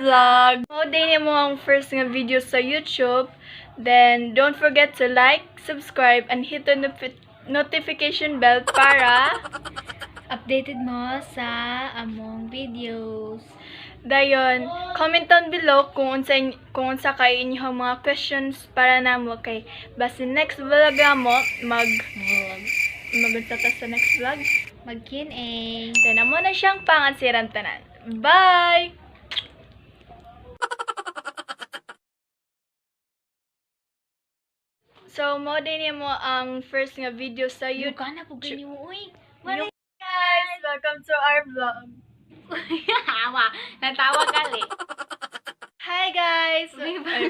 vlog. Mao din mo ang first nga video sa YouTube. Then don't forget to like, subscribe, and hit the notification bell para Updated mo sa among videos. dayon comment down below kung unsa kay inyong mga questions para namo kay basta next vlog mo magunta ta sa next vlog. Mag-Q&A. Then amo na siyang pangansiran tanan. Bye! So, mo din mo ang first nga video sa Yung YouTube. ka na po ganyan mo, uy. Yung guys, welcome to our vlog. Hawa, natawa gali. Hi guys! May